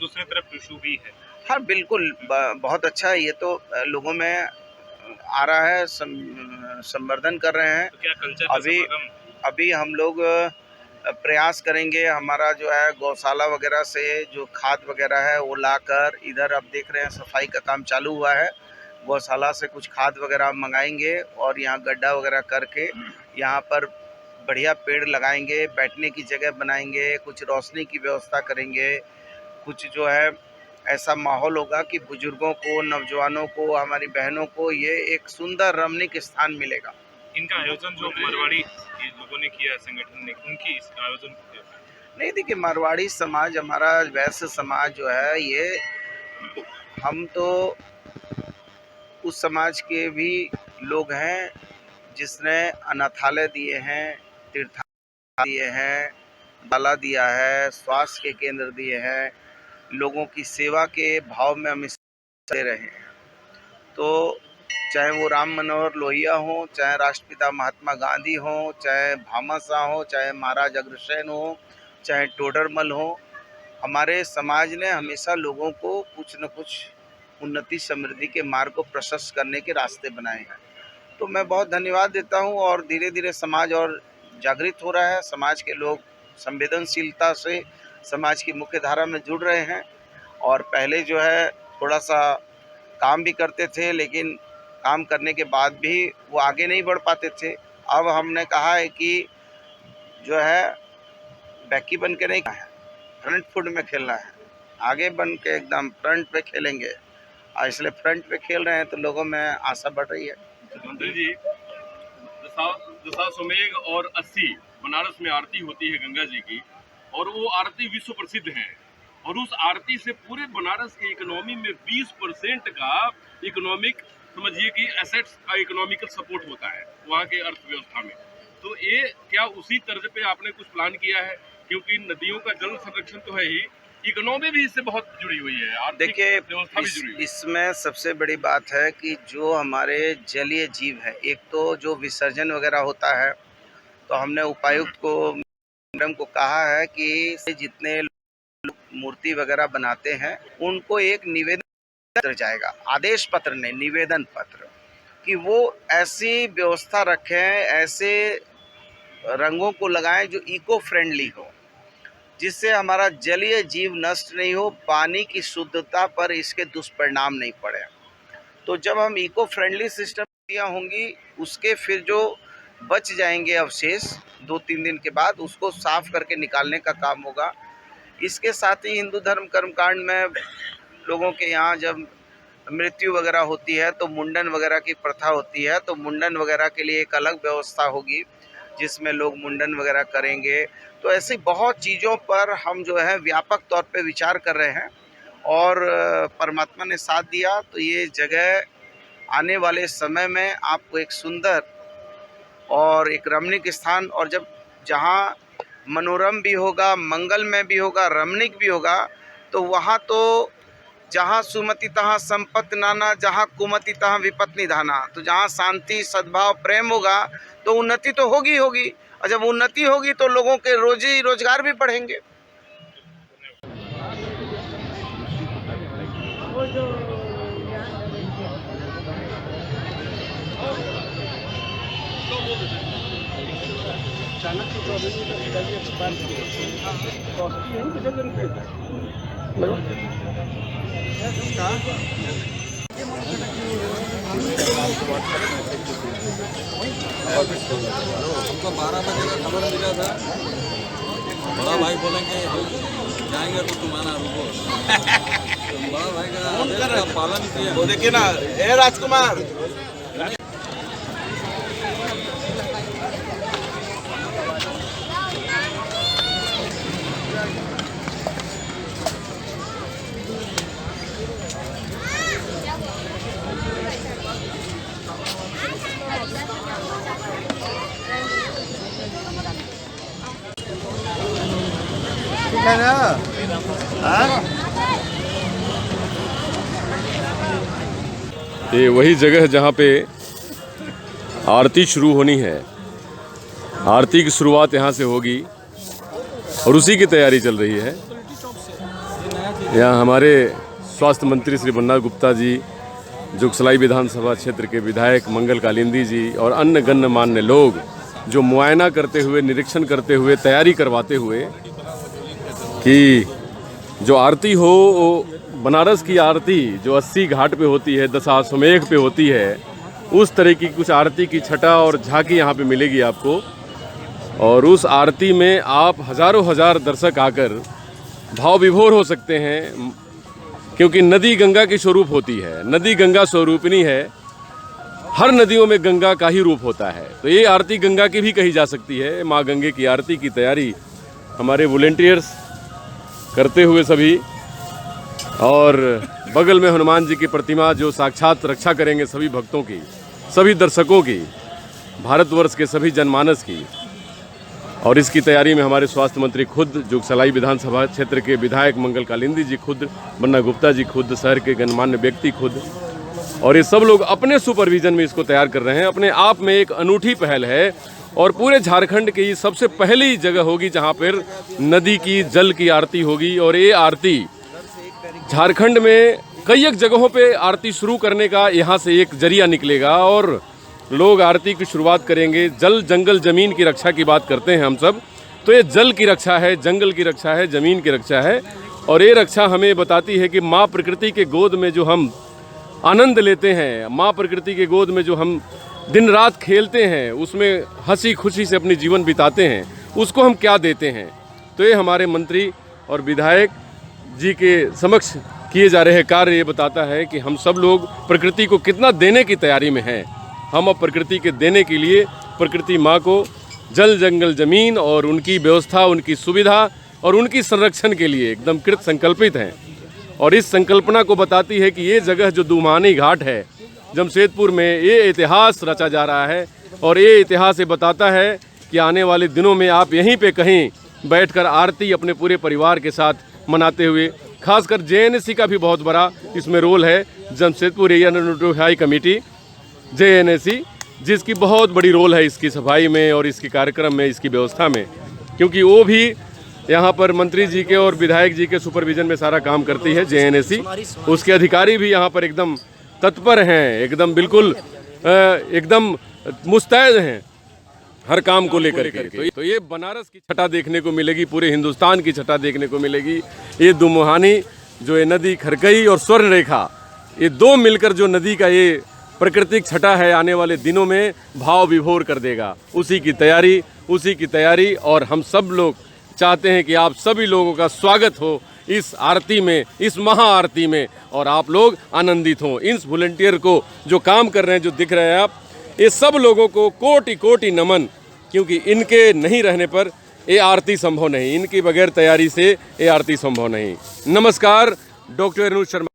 दूसरी तरफ टुसू भी है। हाँ बिल्कुल, बहुत अच्छा है। ये तो लोगों में आ रहा है, संवर्धन कर रहे हैं। तो क्या कल्चर अभी अभी हम लोग प्रयास करेंगे, हमारा जो है गौशाला वगैरह से जो खाद वगैरह है वो लाकर इधर, अब देख रहे हैं सफाई का काम चालू हुआ है। गौशाला से कुछ खाद वगैरह मंगाएंगे और यहाँ गड्ढा वगैरह करके यहाँ पर बढ़िया पेड़ लगाएंगे, बैठने की जगह बनाएंगे, कुछ रोशनी की व्यवस्था करेंगे, कुछ जो है ऐसा माहौल होगा कि बुजुर्गों को, नौजवानों को, हमारी बहनों को ये एक सुंदर रमणीक स्थान मिलेगा। इनका आयोजन जो मारवाड़ी लोगों ने किया, संगठन ने, उनकी इस आयोजन को किया? नहीं, देखिए मारवाड़ी समाज, हमारा वैश्य समाज जो है, ये हम तो उस समाज के भी लोग हैं जिसने अनाथालय दिए हैं, तीर्थालय दिए हैं, बाला दिया है, स्वास्थ्य के केंद्र दिए हैं, लोगों की सेवा के भाव में हम दे रहे हैं। तो चाहे वो राम मनोहर लोहिया हो, चाहे राष्ट्रपिता महात्मा गांधी हो, चाहे भामाशाह हो, चाहे महाराज अग्रसेन हो, चाहे टोडरमल हो, हमारे समाज ने हमेशा लोगों को कुछ न कुछ उन्नति समृद्धि के मार्ग को प्रशस्त करने के रास्ते बनाए हैं। तो मैं बहुत धन्यवाद देता हूं, और धीरे धीरे समाज और जागृत हो रहा है। समाज के लोग संवेदनशीलता से समाज की मुख्य धारा में जुड़ रहे हैं। और पहले जो है थोड़ा सा काम भी करते थे, लेकिन काम करने के बाद भी वो आगे नहीं बढ़ पाते थे। अब हमने कहा है कि जो है बैकी बन के नहीं है, फ्रंट फुट में खेलना है, आगे बन के एकदम फ्रंट पे खेलेंगे, और इसलिए फ्रंट पे खेल रहे हैं तो लोगों में आशा बढ़ रही है। मंत्री जी, दशाश्वमेध और 80 बनारस में आरती होती है गंगा जी की, और वो आरती विश्व प्रसिद्ध है, और उस आरती से पूरे बनारस के इकोनॉमी में 20% का इकोनॉमिक, समझिए कि एसेट्स का इकोनॉमिकल सपोर्ट होता है वहाँ के अर्थव्यवस्था में। तो ये क्या उसी तर्ज पे आपने कुछ प्लान किया है? क्योंकि नदियों का जल संरक्षण तो है ही, इकोनॉमी भी इससे बहुत जुड़ी हुई है, देखिए व्यवस्था भी जुड़ी हुई है। इसमें सबसे बड़ी बात है कि जो हमारे जलीय जीव है, एक तो जो विसर्जन वगैरह होता है, तो हमने उपायुक्त को, मैडम को कहा है कि जितने लोग मूर्ति वगैरह बनाते हैं उनको एक निवेदन पत्र जाएगा, आदेश पत्र नहीं, निवेदन पत्र, कि वो ऐसी व्यवस्था रखें, ऐसे रंगों को लगाएं जो इको फ्रेंडली हो, जिससे हमारा जलीय जीव नष्ट नहीं हो, पानी की शुद्धता पर इसके दुष्परिणाम नहीं पड़े। तो जब हम इको फ्रेंडली सिस्टम दिया होंगी, उसके फिर जो बच जाएंगे अवशेष 2-3 दिन के बाद, उसको साफ करके निकालने का काम होगा। इसके साथ ही हिंदू धर्म कर्मकांड में लोगों के यहाँ जब मृत्यु वगैरह होती है तो मुंडन वगैरह की प्रथा होती है, तो मुंडन वगैरह के लिए एक अलग व्यवस्था होगी जिसमें लोग मुंडन वगैरह करेंगे। तो ऐसी बहुत चीज़ों पर हम जो है व्यापक तौर पे विचार कर रहे हैं, और परमात्मा ने साथ दिया तो ये जगह आने वाले समय में आपको एक सुंदर और एक रमणीक स्थान, और जब जहाँ मनोरम भी होगा, मंगलमय भी होगा, रमणीक भी होगा, तो वहाँ तो जहाँ सुमति तहाँ संपत्ति नाना, जहाँ कुमति तहाँ विपत्ति निधाना। तो जहाँ शांति, सद्भाव, प्रेम होगा तो उन्नति तो होगी होगी, और जब उन्नति होगी तो लोगों के रोजी रोजगार भी बढ़ेंगे। हमको 12 बजे का खबर मिला था, बड़ा भाई बोलेंगे जाएंगे तो तुम्हारा रुको। तो बड़ा भाई का आदेश का पालन किया। वो देखिए ना, ए राजकुमार, है ना? ये वही जगह है जहाँ पे आरती शुरू होनी है। आरती की शुरुआत यहाँ से होगी और उसी की तैयारी चल रही है। यहाँ हमारे स्वास्थ्य मंत्री श्री बन्ना गुप्ता जी, जुगसलाई विधानसभा क्षेत्र के विधायक मंगल कालिंदी जी और अन्य गण्यमान्य लोग जो मुआयना करते हुए, निरीक्षण करते हुए, तैयारी करवाते हुए कि जो आरती हो वो बनारस की आरती जो 80 घाट पे होती है, दशाश्वमेध पे होती है, उस तरह की कुछ आरती की छटा और झांकी यहाँ पे मिलेगी आपको। और उस आरती में आप हजारों हजार दर्शक आकर भाव विभोर हो सकते हैं, क्योंकि नदी गंगा की स्वरूप होती है, नदी गंगा स्वरूपिणी है। हर नदियों में गंगा का ही रूप होता है, तो ये आरती गंगा की भी कही जा सकती है। माँ गंगे की आरती की तैयारी हमारे वॉलेंटियर्स करते हुए सभी, और बगल में हनुमान जी की प्रतिमा जो साक्षात रक्षा करेंगे सभी भक्तों की, सभी दर्शकों की, भारतवर्ष के सभी जनमानस की। और इसकी तैयारी में हमारे स्वास्थ्य मंत्री खुद, जुगसलाई विधानसभा क्षेत्र के विधायक मंगल कालिंदी जी खुद, बन्ना गुप्ता जी खुद, शहर के गणमान्य व्यक्ति खुद, और ये सब लोग अपने सुपरविजन में इसको तैयार कर रहे हैं। अपने आप में एक अनूठी पहल है और पूरे झारखंड की सबसे पहली जगह होगी जहाँ पर नदी की जल की आरती होगी। और ये आरती झारखंड में कई एक जगहों पे आरती शुरू करने का यहाँ से एक जरिया निकलेगा और लोग आरती की शुरुआत करेंगे। जल, जंगल, ज़मीन की रक्षा की बात करते हैं हम सब, तो ये जल की रक्षा है, जंगल की रक्षा है, ज़मीन की रक्षा है। और ये रक्षा हमें बताती है कि माँ प्रकृति के गोद में जो हम आनंद लेते हैं, माँ प्रकृति के गोद में जो हम दिन रात खेलते हैं, उसमें हंसी खुशी से अपनी जीवन बिताते हैं, उसको हम क्या देते हैं। तो ये हमारे मंत्री और विधायक जी के समक्ष किए जा रहे कार्य ये बताता है कि हम सब लोग प्रकृति को कितना देने की तैयारी में हैं। हम अब प्रकृति के देने के लिए, प्रकृति माँ को जल, जंगल, ज़मीन और उनकी व्यवस्था, उनकी सुविधा और उनकी संरक्षण के लिए एकदम कृत संकल्पित हैं। और इस संकल्पना को बताती है कि ये जगह जो दुमानी घाट है जमशेदपुर में, ये इतिहास रचा जा रहा है। और ये इतिहास ये बताता है कि आने वाले दिनों में आप यहीं पे कहीं बैठकर आरती अपने पूरे परिवार के साथ मनाते हुए, खासकर JNSC का भी बहुत बड़ा इसमें रोल है, Jamshedpur area notify committee JNSC, जिसकी बहुत बड़ी रोल है इसकी सफाई में और इसके कार्यक्रम में, इसकी व्यवस्था में, क्योंकि वो भी यहाँ पर मंत्री जी के और विधायक जी के सुपरविजन में सारा काम करती है JNSC। उसके अधिकारी भी यहाँ पर एकदम तत्पर हैं, एकदम बिल्कुल एकदम मुस्तैद हैं हर काम को लेकर के। तो ये बनारस की छटा देखने को मिलेगी, पूरे हिंदुस्तान की छटा देखने को मिलेगी। ये दुमुहानी जो ये नदी खरकई और स्वर्ण रेखा, ये दो मिलकर जो नदी का ये प्राकृतिक छटा है, आने वाले दिनों में भाव विभोर कर देगा। उसी की तैयारी और हम सब लोग चाहते हैं कि आप सभी लोगों का स्वागत हो इस आरती में, इस महा आरती में, और आप लोग आनंदित हों। इन वॉलंटियर को जो काम कर रहे हैं, जो दिख रहे हैं आप, ये सब लोगों को कोटि कोटि नमन, क्योंकि इनके नहीं रहने पर ये आरती संभव नहीं, इनकी बगैर तैयारी से ये आरती संभव नहीं। नमस्कार, डॉक्टर अनुज शर्मा।